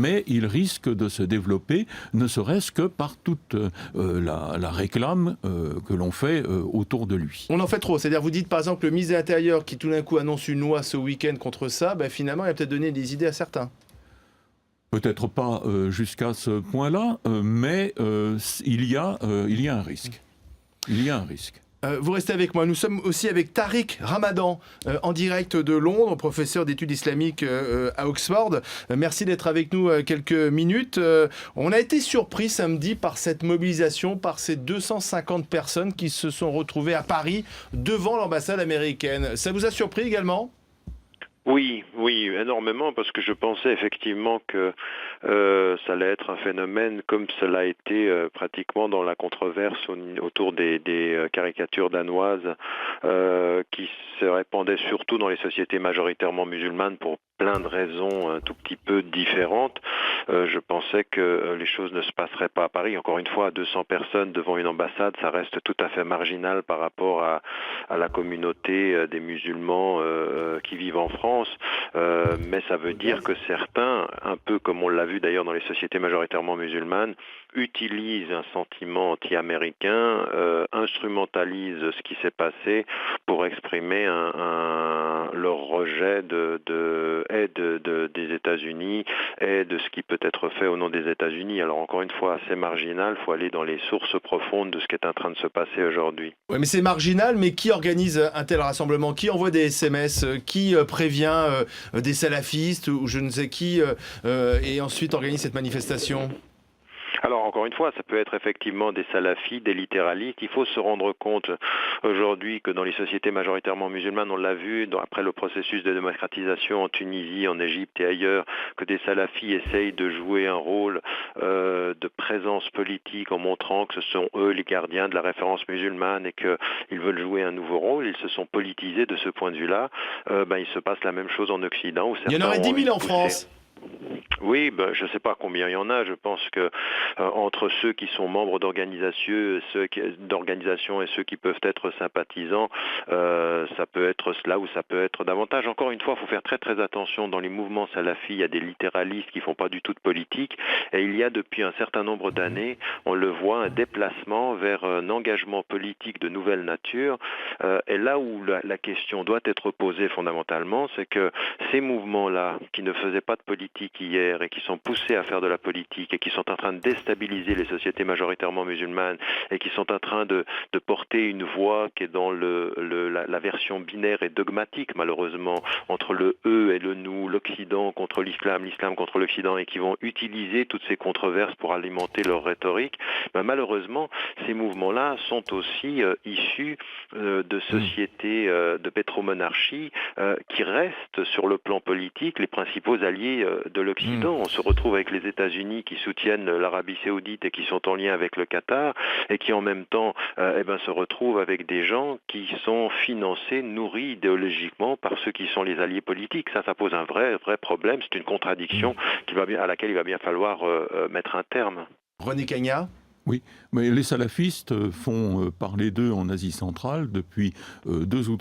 mais il risque de se développer, ne serait-ce que par toute la réclame que l'on fait autour de lui. On en fait trop, c'est-à-dire vous dites par exemple le ministre de l'Intérieur qui tout d'un coup annonce une loi ce week-end contre ça, finalement il a peut-être donné des idées à certains. Peut-être pas jusqu'à ce point-là, mais il y a un risque. Il y a un risque. Vous restez avec moi. Nous sommes aussi avec Tariq Ramadan, en direct de Londres, professeur d'études islamiques à Oxford. Merci d'être avec nous quelques minutes. On a été surpris samedi par cette mobilisation, par ces 250 personnes qui se sont retrouvées à Paris devant l'ambassade américaine. Ça vous a surpris également ? Oui, énormément, parce que je pensais effectivement que ça allait être un phénomène comme cela a été pratiquement dans la controverse autour des caricatures danoises qui se répandaient surtout dans les sociétés majoritairement musulmanes pour plein de raisons un tout petit peu différentes. Je pensais que les choses ne se passeraient pas à Paris. Encore une fois, 200 personnes devant une ambassade, ça reste tout à fait marginal par rapport à la communauté des musulmans qui vivent en France. Mais ça veut dire que certains, un peu comme on l'a vu d'ailleurs dans les sociétés majoritairement musulmanes, utilisent un sentiment anti-américain, instrumentalisent ce qui s'est passé pour exprimer leur rejet des États-Unis et de ce qui peut être fait au nom des États-Unis. Alors encore une fois, c'est marginal, il faut aller dans les sources profondes de ce qui est en train de se passer aujourd'hui. Oui, mais c'est marginal, mais qui organise un tel rassemblement ? Qui envoie des SMS ? Qui prévient des salafistes ou je ne sais qui et ensuite organise cette manifestation ? Alors encore une fois, ça peut être effectivement des salafis, des littéralistes. Il faut se rendre compte aujourd'hui que dans les sociétés majoritairement musulmanes, on l'a vu après le processus de démocratisation en Tunisie, en Égypte et ailleurs, que des salafis essayent de jouer un rôle de présence politique en montrant que ce sont eux les gardiens de la référence musulmane et qu'ils veulent jouer un nouveau rôle. Ils se sont politisés de ce point de vue-là. Il se passe la même chose en Occident. Où il y en aurait 10 000 en France. Oui, je ne sais pas combien il y en a. Je pense que entre ceux qui sont membres d'organisations et ceux qui peuvent être sympathisants, ça peut être cela ou ça peut être davantage. Encore une fois, il faut faire très très attention. Dans les mouvements salafis, il y a des littéralistes qui ne font pas du tout de politique. Et il y a depuis un certain nombre d'années, on le voit, un déplacement vers un engagement politique de nouvelle nature. Et là où la question doit être posée fondamentalement, c'est que ces mouvements-là, qui ne faisaient pas de politique hier et qui sont poussés à faire de la politique et qui sont en train de déstabiliser les sociétés majoritairement musulmanes et qui sont en train de porter une voix qui est dans la version binaire et dogmatique malheureusement entre le eux et le nous, l'Occident contre l'islam contre l'Occident et qui vont utiliser toutes ces controverses pour alimenter leur rhétorique, malheureusement ces mouvements-là sont aussi issus de sociétés de pétromonarchie qui restent sur le plan politique les principaux alliés de l'Occident. On se retrouve avec les États-Unis qui soutiennent l'Arabie Saoudite et qui sont en lien avec le Qatar et qui en même temps se retrouvent avec des gens qui sont financés, nourris idéologiquement par ceux qui sont les alliés politiques. Ça pose un vrai problème. C'est une contradiction à laquelle il va bien falloir mettre un terme. René Cagnat ? Oui, mais les salafistes font parler d'eux en Asie centrale depuis 2 ou 3